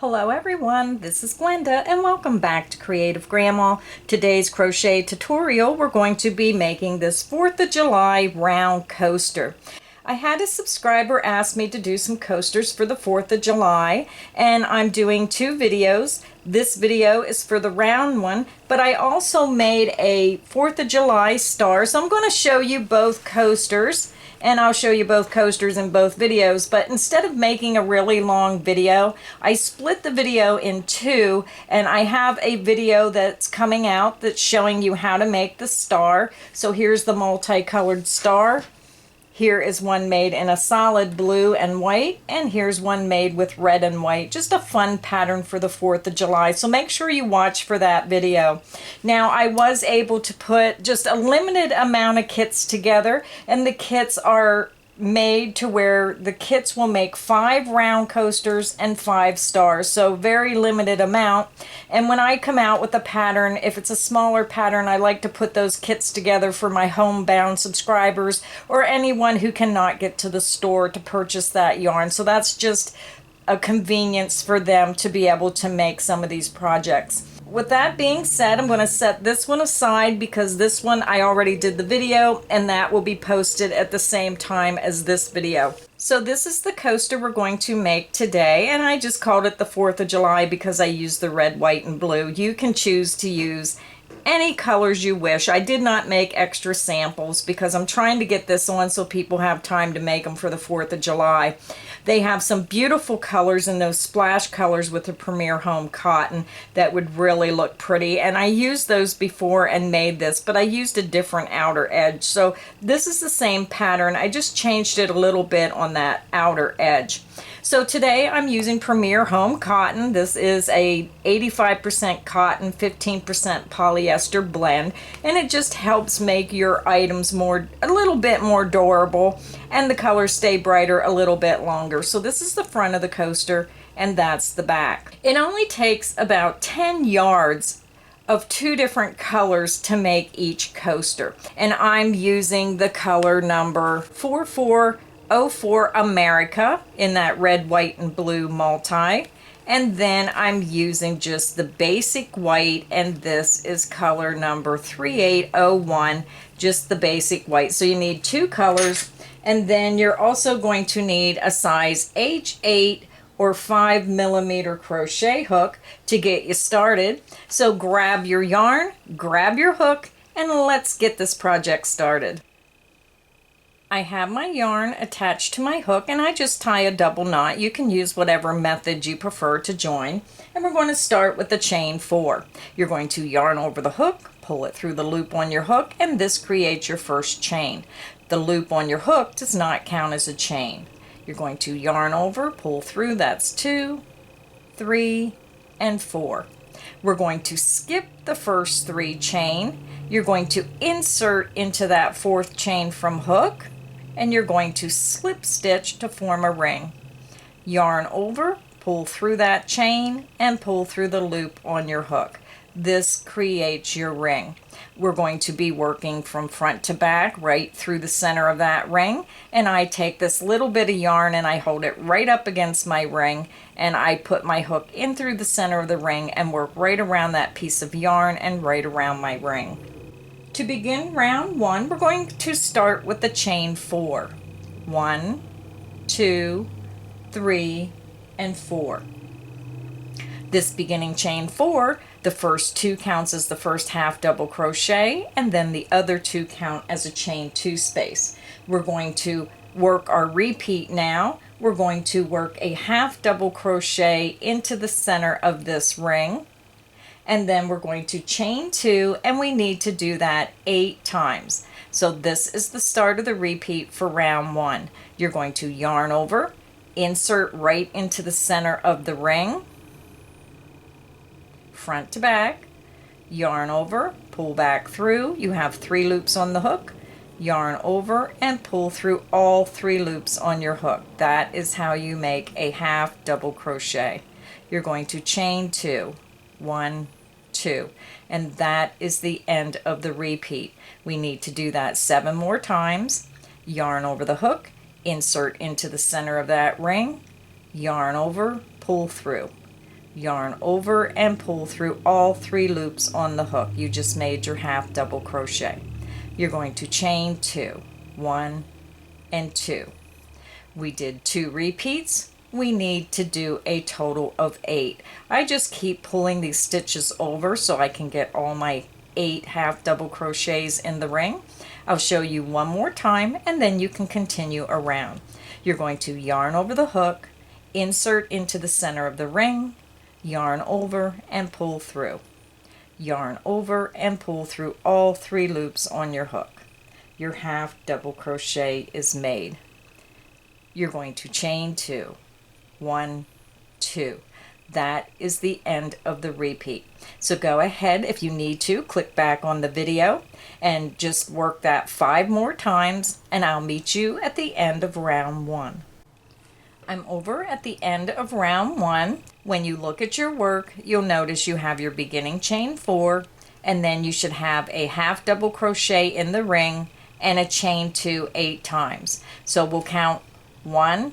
Hello everyone, this is Glenda and welcome back to Creative Grandma. Today's crochet tutorial, we're going to be making this 4th of July round coaster. I had a subscriber ask me to do some coasters for the 4th of July, and I'm doing 2 videos. This video is for the round one, but I also made a 4th of July star, so I'm going to show you both coasters. And I'll show you both coasters in both videos, but instead of making a really long video, I split the video in 2, and I have a video that's coming out that's showing you how to make the star. So here's the multicolored star. Here is one made in a solid blue and white, and here's one made with red and white. Just a fun pattern for the 4th of July, so make sure you watch for that video. Now, I was able to put just a limited amount of kits together, and the kits are made to where the kits will make 5 round coasters and 5 stars, so very limited amount. And when I come out with a pattern, if it's a smaller pattern, I like to put those kits together for my homebound subscribers or anyone who cannot get to the store to purchase that yarn. So that's just a convenience for them to be able to make some of these projects. With that being said, I'm going to set this one aside because this one I already did the video, and that will be posted at the same time as this video. So this is the coaster we're going to make today, and I just called it the 4th of July because I used the red, white, and blue. You can choose to use any colors you wish. I did not make extra samples because I'm trying to get this on so people have time to make them for the 4th of July. They have some beautiful colors in those splash colors with the Premier Home cotton that would really look pretty, and I used those before and made this, but I used a different outer edge. So this is the same pattern, I just changed it a little bit on that outer edge. So today I'm using Premier Home cotton. This is a 85% cotton, 15% polyester blend, and it just helps make your items a little bit more durable, and the colors stay brighter a little bit longer. So this is the front of the coaster, and that's the back. It only takes about 10 yards of 2 different colors to make each coaster, and I'm using the color number 4404 America in that red, white, and blue multi. And then I'm using just the basic white, and this is color number 3801, just the basic white. So you need 2 colors, and then you're also going to need a size H8 or 5mm crochet hook to get you started. So grab your yarn, grab your hook, and let's get this project started. I have my yarn attached to my hook, and I just tie a double knot. You can use whatever method you prefer to join. And we're going to start with the chain 4. You're going to yarn over the hook, pull it through the loop on your hook, and this creates your first chain. The loop on your hook does not count as a chain. You're going to yarn over, pull through, that's 2, 3, and 4. We're going to skip the first 3 chain. You're going to insert into that 4th chain from hook, and you're going to slip stitch to form a ring. Yarn over, pull through that chain, and pull through the loop on your hook. This creates your ring. We're going to be working from front to back right through the center of that ring, and I take this little bit of yarn and I hold it right up against my ring, and I put my hook in through the center of the ring and work right around that piece of yarn and right around my ring. To begin round 1, we're going to start with the chain 4. 1, 2, 3, and 4. This beginning chain 4, the first 2 counts as the first half double crochet, and then the other 2 count as a chain 2 space. We're going to work our repeat now. We're going to work a half double crochet into the center of this ring, and then we're going to chain 2, and we need to do that 8 times. So this is the start of the repeat for round 1. You're going to yarn over, insert right into the center of the ring, front to back, yarn over, pull back through. You have 3 loops on the hook, yarn over, and pull through all 3 loops on your hook. That is how you make a half double crochet. You're going to chain 2, 1, 2, and that is the end of the repeat. We need to do that 7 more times. Yarn over the hook, insert into the center of that ring, yarn over, pull through. yarn over and pull through all 3 loops on the hook. You just made your half double crochet. You're going to chain 2, 1 and 2. We did 2 repeats. We need to do a total of 8. I just keep pulling these stitches over so I can get all my 8 half double crochets in the ring. I'll show you one more time and then you can continue around. You're going to yarn over the hook, insert into the center of the ring, yarn over and pull through. Yarn over and pull through all 3 loops on your hook. Your half double crochet is made. You're going to chain 2, 1, 2. That is the end of the repeat. So go ahead, if you need to, click back on the video and just work that 5 more times, and I'll meet you at the end of round 1. I'm over at the end of round 1. When you look at your work, you'll notice you have your beginning chain 4, and then you should have a half double crochet in the ring and a chain 2 8 times. So we'll count 1,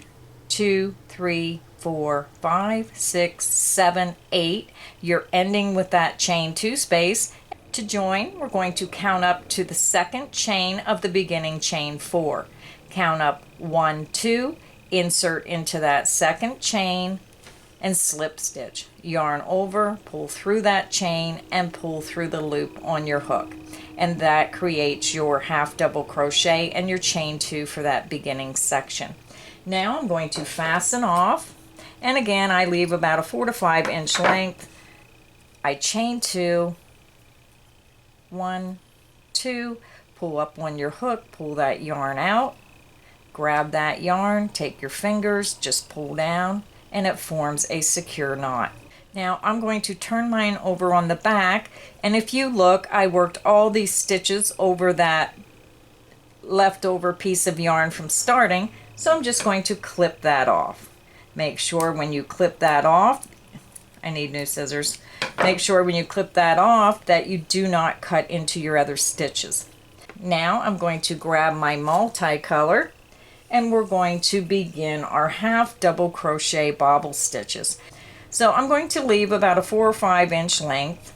2, 3, 4, 5, 6, 7, 8. You're ending with that chain 2 space. To join, we're going to count up to the second chain of the beginning chain 4. Count up 1, 2, insert into that second chain and slip stitch. Yarn over, pull through that chain and pull through the loop on your hook. And that creates your half double crochet and your chain 2 for that beginning section. Now I'm going to fasten off, and again I leave about a 4 to 5 inch length. I chain 2, 1, 2, pull up on your hook, pull that yarn out, grab that yarn, take your fingers, just pull down, and it forms a secure knot. Now I'm going to turn mine over on the back, and if you look, I worked all these stitches over that leftover piece of yarn from starting, so I'm just going to clip that off. Make sure when you clip that off, I need new scissors, make sure when you clip that off that you do not cut into your other stitches. Now I'm going to grab my multicolor and we're going to begin our half double crochet bobble stitches. So I'm going to leave about a 4 or 5 inch length.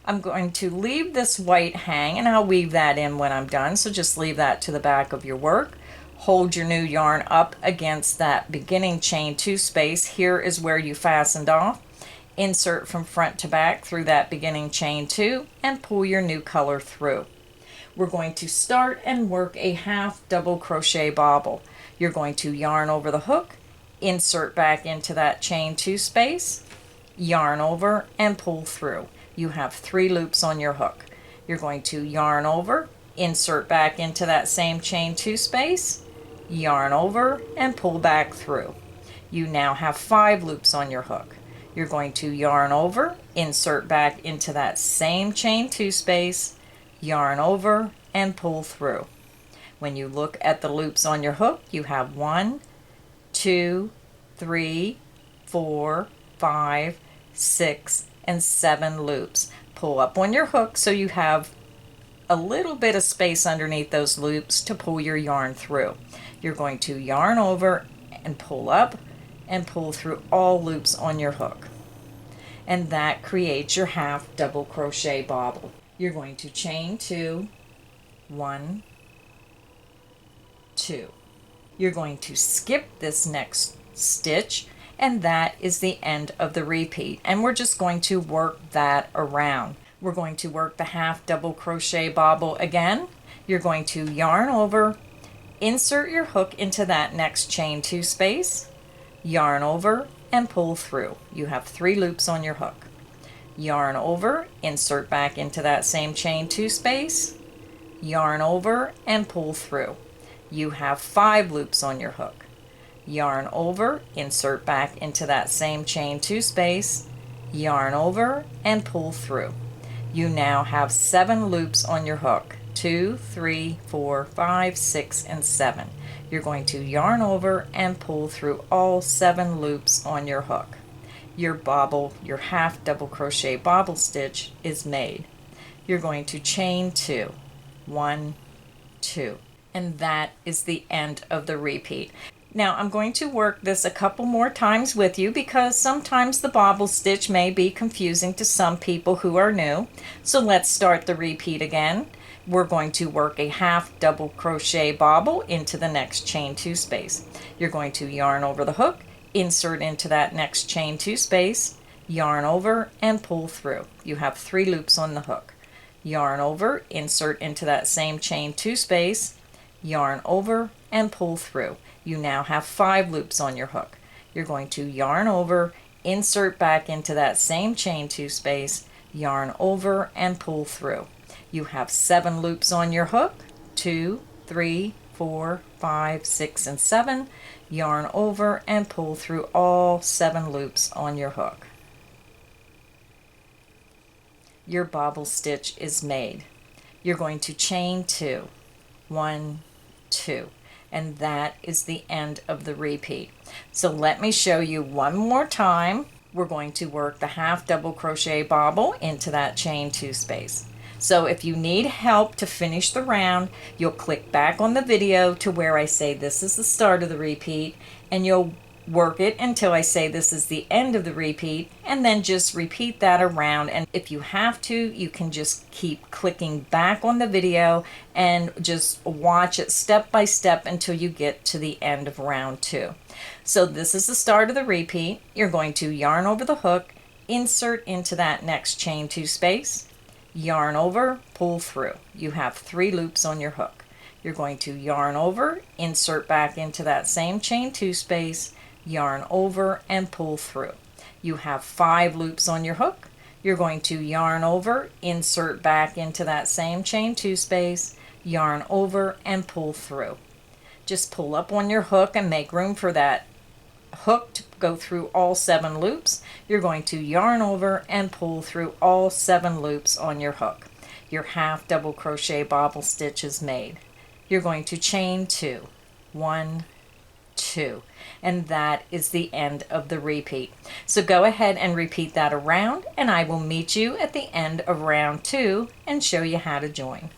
I'm going to leave this white hang, and I'll weave that in when I'm done, so just leave that to the back of your work. Hold your new yarn up against that beginning chain 2 space. Here is where you fastened off. Insert from front to back through that beginning chain 2 and pull your new color through. We're going to start and work a half double crochet bobble. You're going to yarn over the hook, insert back into that chain 2 space, yarn over and pull through. You have 3 loops on your hook. You're going to yarn over, insert back into that same chain 2 space, yarn over and pull back through. You now have 5 loops on your hook. You're going to yarn over, insert back into that same chain 2 space, yarn over and pull through. When you look at the loops on your hook, you have 1, 2, 3, 4, 5, 6, and 7 loops. Pull up on your hook so you have a little bit of space underneath those loops to pull your yarn through. You're going to yarn over and pull up and pull through all loops on your hook. And that creates your half double crochet bobble. You're going to chain 2, 1, 2. You're going to skip this next stitch, and that is the end of the repeat, and we're just going to work that around. We're going to work the half double crochet bobble again. You're going to yarn over, insert your hook into that next chain 2 space, yarn over and pull through. You have 3 loops on your hook. Yarn over, insert back into that same chain 2 space, yarn over and pull through. You have 5 loops on your hook. Yarn over, insert back into that same chain 2 space, yarn over and pull through. You now have 7 loops on your hook. 2, 3, 4, 5, 6, and 7. You're going to yarn over and pull through all 7 loops on your hook. Your bobble, your half double crochet bobble stitch is made. You're going to chain 2, 1, 2. And that is the end of the repeat. Now I'm going to work this a couple more times with you because sometimes the bobble stitch may be confusing to some people who are new. So let's start the repeat again. We're going to work a half double crochet bobble into the next chain 2 space. You're going to yarn over the hook, insert into that next chain 2 space, yarn over and pull through. You have 3 loops on the hook. Yarn over, insert into that same chain 2 space, yarn over and pull through. You now have 5 loops on your hook. You're going to yarn over, insert back into that same chain 2 space, yarn over and pull through. You have 7 loops on your hook, 2, 3, 4, 5, 6, and 7. Yarn over and pull through all 7 loops on your hook. Your bobble stitch is made. You're going to chain 2, 1, 2, and that is the end of the repeat. So let me show you one more time. We're going to work the half double crochet bobble into that chain 2 space. So if you need help to finish the round, you'll click back on the video to where I say this is the start of the repeat, and you'll work it until I say this is the end of the repeat, and then just repeat that around. And if you have to, you can just keep clicking back on the video and just watch it step by step until you get to the end of round 2. So this is the start of the repeat. You're going to yarn over the hook, insert into that next chain 2 space, yarn over, pull through. You have 3 loops on your hook. You're going to yarn over, insert back into that same chain 2 space, yarn over and pull through. You have 5 loops on your hook. You're going to yarn over, insert back into that same chain 2 space, yarn over and pull through. Just pull up on your hook and make room for that hook to go through all 7 loops. You're going to yarn over and pull through all 7 loops on your hook. Your half double crochet bobble stitch is made. You're going to chain 2, 1, 2, and that is the end of the repeat. So go ahead and repeat that around, and I will meet you at the end of round 2 and show you how to join.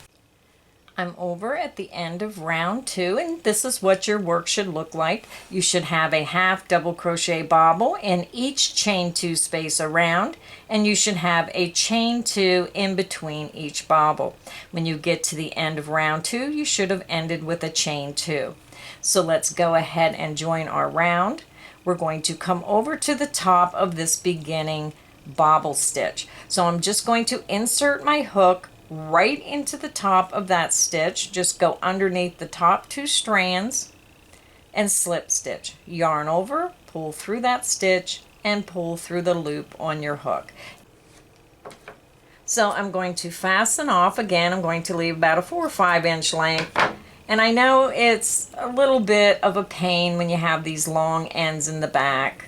I'm over at the end of round 2, and this is what your work should look like. You should have a half double crochet bobble in each chain 2 space around, and you should have a chain 2 in between each bobble. When you get to the end of round 2, you should have ended with a chain 2. So let's go ahead and join our round. We're going to come over to the top of this beginning bobble stitch. So I'm just going to insert my hook right into the top of that stitch. Just go underneath the top 2 strands and slip stitch. Yarn over, pull through that stitch, and pull through the loop on your hook. So I'm going to fasten off again. I'm going to leave about a 4 or 5 inch length. And I know it's a little bit of a pain when you have these long ends in the back,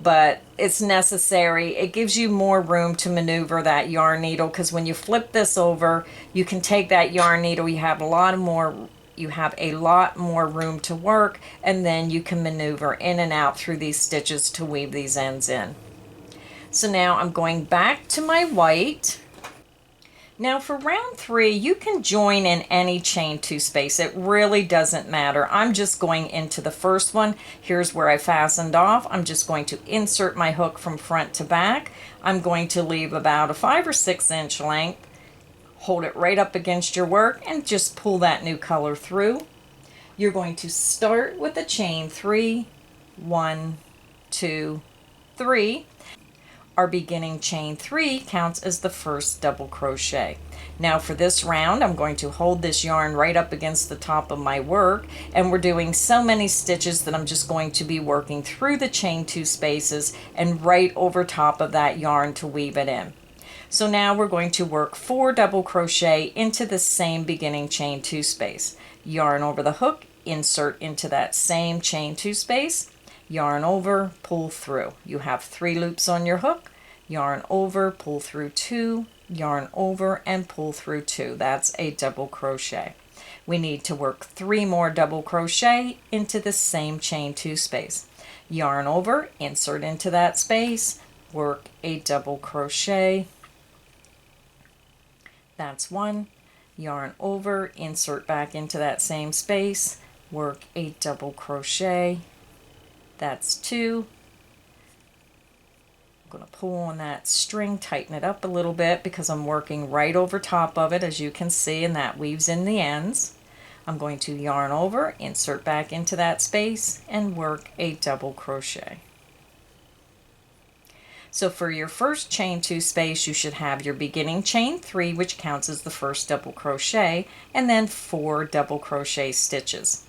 but it's necessary. It gives you more room to maneuver that yarn needle, because when you flip this over, you can take that yarn needle, you have a lot more room to work, and then you can maneuver in and out through these stitches to weave these ends in. So now I'm going back to my white. Now for round 3, you can join in any chain 2 space. It really doesn't matter. I'm just going into the first one. Here's where I fastened off. I'm just going to insert my hook from front to back. I'm going to leave about a 5 or 6 inch length. Hold it right up against your work and just pull that new color through. You're going to start with a chain 3, 1, 2, 3. Our beginning chain 3 counts as the first double crochet. Now for this round, I'm going to hold this yarn right up against the top of my work, and we're doing so many stitches that I'm just going to be working through the chain 2 spaces and right over top of that yarn to weave it in. So now we're going to work 4 double crochet into the same beginning chain 2 space. Yarn over the hook, insert into that same chain 2 space, yarn over, pull through. You have 3 loops on your hook, yarn over, pull through 2, yarn over and pull through 2. That's a double crochet. We need to work 3 more double crochet into the same chain 2 space. Yarn over, insert into that space, work a double crochet. That's 1. Yarn over, insert back into that same space, work a double crochet. That's 2. I'm going to pull on that string, tighten it up a little bit because I'm working right over top of it, as you can see, and that weaves in the ends. I'm going to yarn over, insert back into that space, and work a double crochet. So for your first chain 2 space, you should have your beginning chain 3, which counts as the first double crochet, and then 4 double crochet stitches.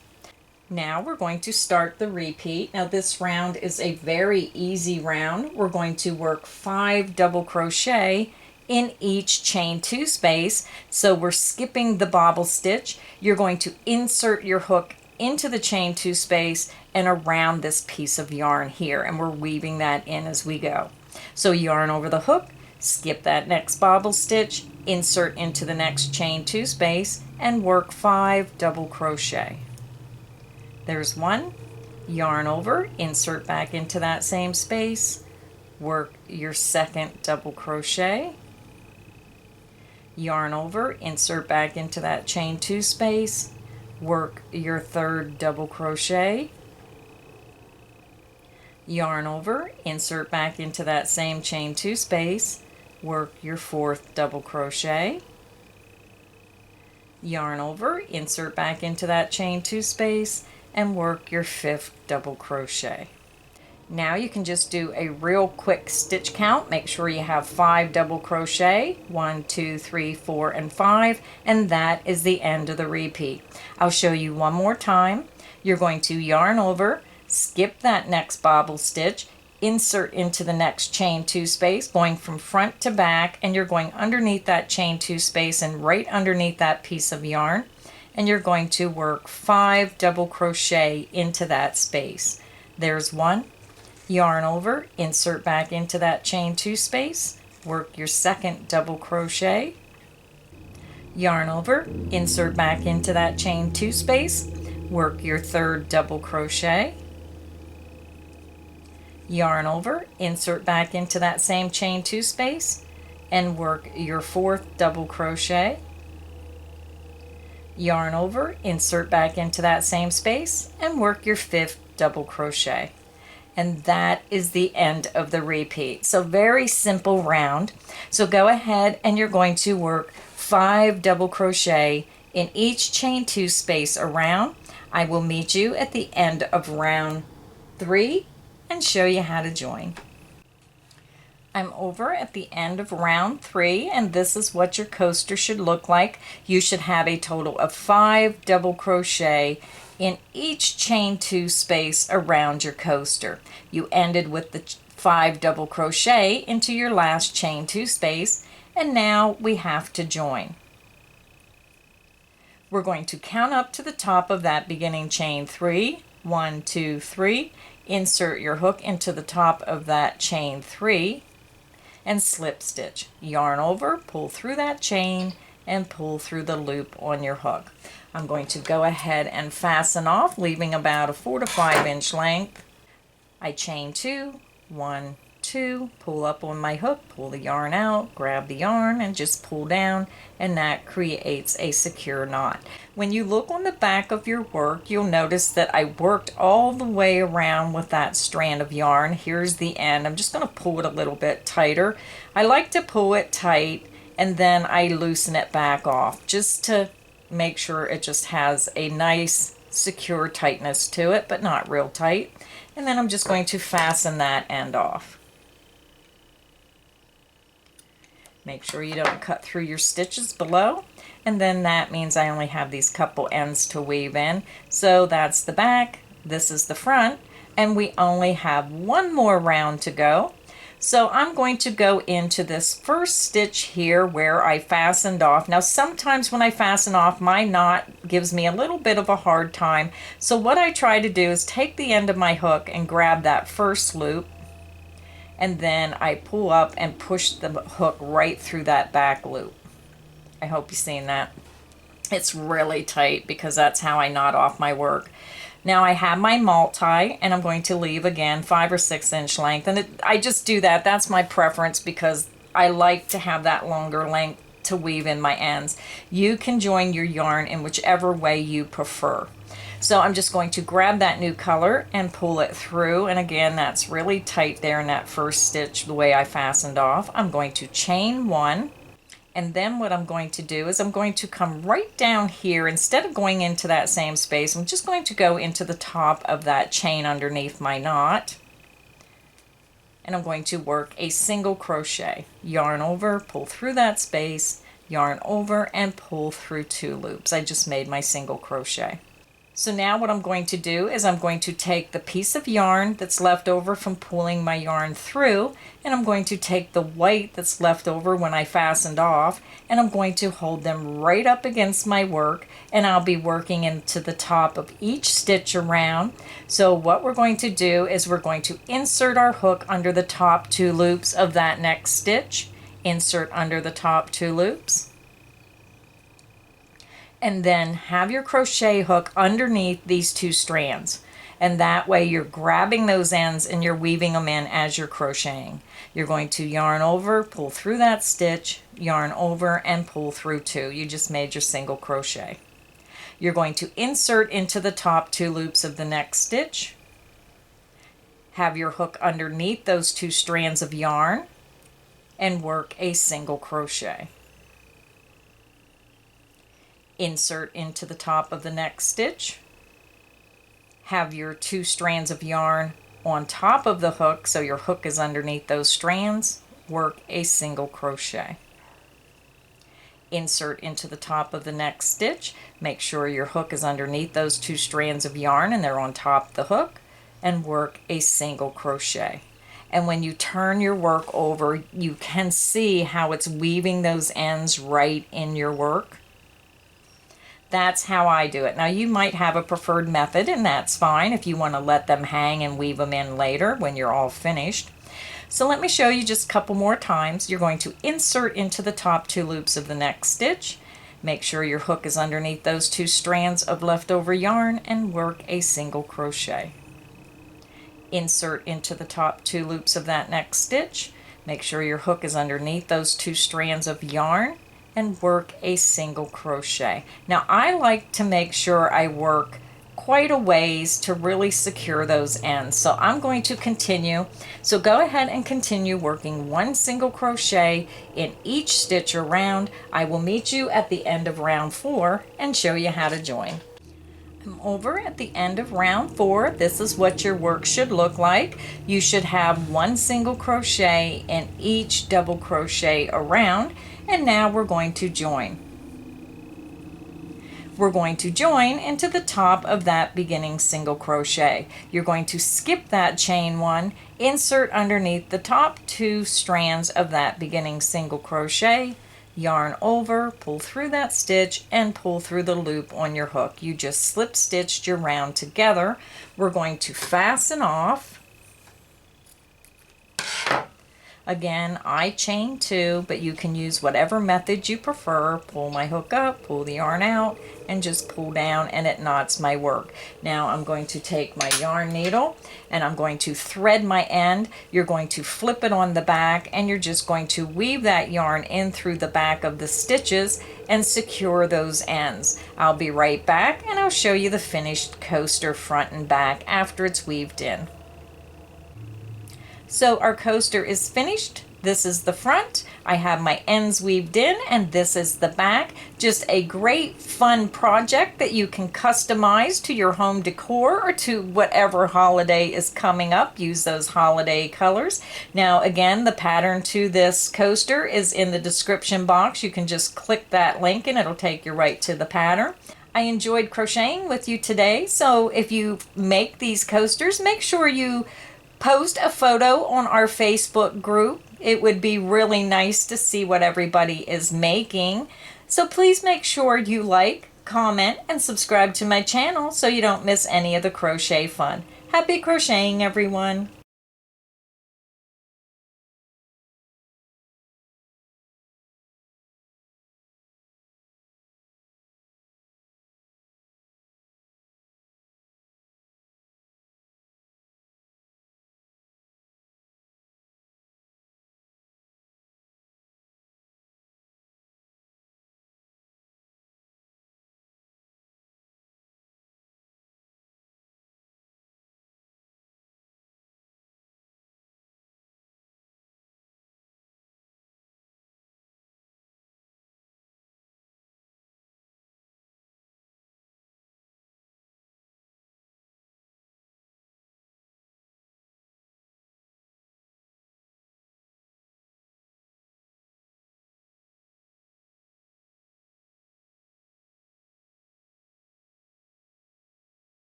Now we're going to start the repeat. Now this round is a very easy round. We're going to work 5 double crochet in each chain 2 space. So we're skipping the bobble stitch. You're going to insert your hook into the chain 2 space and around this piece of yarn here, and we're weaving that in as we go. So yarn over the hook, skip that next bobble stitch, insert into the next chain 2 space, and work 5 double crochet. There's 1, yarn over, insert back into that same space, work your second double crochet, yarn over, insert back into that chain 2 space, work your third double crochet, yarn over, insert back into that same chain 2 space, work your fourth double crochet, yarn over, insert back into that chain 2 space, and work your fifth double crochet. Now you can just do a real quick stitch count. Make sure you have 5 double crochet, 1, 2, 3, 4, and 5, and that is the end of the repeat. I'll show you one more time. You're going to yarn over, skip that next bobble stitch, insert into the next chain 2 space, going from front to back, and you're going underneath that chain 2 space and right underneath that piece of yarn, and you're going to work 5 double crochet into that space. There's 1, yarn over, insert back into that chain 2 space, work your second double crochet, yarn over, insert back into that chain 2 space, work your third double crochet, yarn over, insert back into that same chain 2 space, and work your fourth double crochet, yarn over, insert back into that same space, and work your fifth double crochet. And that is the end of the repeat. So very simple round. So go ahead and you're going to work 5 double crochet in each chain 2 space around. I will meet you at the end of round 3 and show you how to join. I'm over at the end of round 3, and this is what your coaster should look like. You should have a total of 5 double crochet in each chain 2 space around your coaster. You ended with the 5 double crochet into your last chain 2 space, and now we have to join. We're going to count up to the top of that beginning chain 3, 1, 2, 3, insert your hook into the top of that chain 3, and slip stitch. Yarn over, pull through that chain, and pull through the loop on your hook. I'm going to go ahead and fasten off, leaving about a 4 to 5 inch length. I chain 2, 1, 2, pull up on my hook, pull the yarn out, grab the yarn, and just pull down, and that creates a secure knot. When you look on the back of your work, you'll notice that I worked all the way around with that strand of yarn. Here's the end. I'm just going to pull it a little bit tighter. I like to pull it tight and then I loosen it back off just to make sure it just has a nice secure tightness to it, but not real tight. And then I'm just going to fasten that end off. Make sure you don't cut through your stitches below, and then that means I only have these couple ends to weave in. So that's the back, this is the front, and we only have one more round to go. So I'm going to go into this first stitch here where I fastened off. Now sometimes when I fasten off, my knot gives me a little bit of a hard time. So what I try to do is take the end of my hook and grab that first loop, and then I pull up and push the hook right through that back loop. I hope you've seen that. It's really tight because that's how I knot off my work. Now I have my multi, and I'm going to leave again 5 or 6 inch length, and I just do that. That's my preference because I like to have that longer length to weave in my ends. You can join your yarn in whichever way you prefer. So I'm just going to grab that new color and pull it through, and again that's really tight there in that first stitch the way I fastened off. I'm going to chain one, and then what I'm going to do is I'm going to come right down here. Instead of going into that same space, I'm just going to go into the top of that chain underneath my knot, and I'm going to work a single crochet. Yarn over, pull through that space, yarn over, and pull through 2 loops. I just made my single crochet. So now what I'm going to do is I'm going to take the piece of yarn that's left over from pulling my yarn through, and I'm going to take the white that's left over when I fastened off, and I'm going to hold them right up against my work, and I'll be working into the top of each stitch around. So what we're going to do is we're going to insert our hook under the top 2 loops of that next stitch, insert under the top 2 loops, and then have your crochet hook underneath these 2 strands, and that way you're grabbing those ends and you're weaving them in as you're crocheting. You're going to yarn over, pull through that stitch, yarn over, and pull through 2. You just made your single crochet. You're going to insert into the top 2 loops of the next stitch, have your hook underneath those 2 strands of yarn, and work a single crochet. Insert into the top of the next stitch, have your 2 strands of yarn on top of the hook so your hook is underneath those strands, work a single crochet. Insert into the top of the next stitch, make sure your hook is underneath those 2 strands of yarn and they're on top of the hook, and work a single crochet. And when you turn your work over, you can see how it's weaving those ends right in your work. That's how I do it. Now you might have a preferred method, and that's fine if you want to let them hang and weave them in later when you're all finished. So let me show you just a couple more times. You're going to insert into the top 2 loops of the next stitch. Make sure your hook is underneath those 2 strands of leftover yarn and work a single crochet. Insert into the top 2 loops of that next stitch. Make sure your hook is underneath those 2 strands of yarn and work a single crochet. Now I like to make sure I work quite a ways to really secure those ends. So I'm going to continue. So go ahead and continue working 1 single crochet in each stitch around. I will meet you at the end of round 4 and show you how to join. I'm over at the end of round 4. This is what your work should look like. You should have 1 single crochet in each double crochet around. And now we're going to join. We're going to join into the top of that beginning single crochet. You're going to skip that chain 1, insert underneath the top 2 strands of that beginning single crochet, yarn over, pull through that stitch, and pull through the loop on your hook. You just slip stitched your round together. We're going to fasten off. Again, I chain 2, but you can use whatever method you prefer. Pull my hook up, pull the yarn out, and just pull down, and it knots my work. Now I'm going to take my yarn needle and I'm going to thread my end. You're going to flip it on the back, and you're just going to weave that yarn in through the back of the stitches and secure those ends. I'll be right back and I'll show you the finished coaster front and back after it's weaved in. So our coaster is finished. This is the front. I have my ends weaved in, and this is the back. Just a great fun project that you can customize to your home decor or to whatever holiday is coming up. Use those holiday colors. Now again, the pattern to this coaster is in the description box. You can just click that link and it'll take you right to the pattern. I enjoyed crocheting with you today, so if you make these coasters, make sure you post a photo on our Facebook group. It would be really nice to see what everybody is making. So please make sure you like, comment, and subscribe to my channel so you don't miss any of the crochet fun. Happy crocheting, everyone!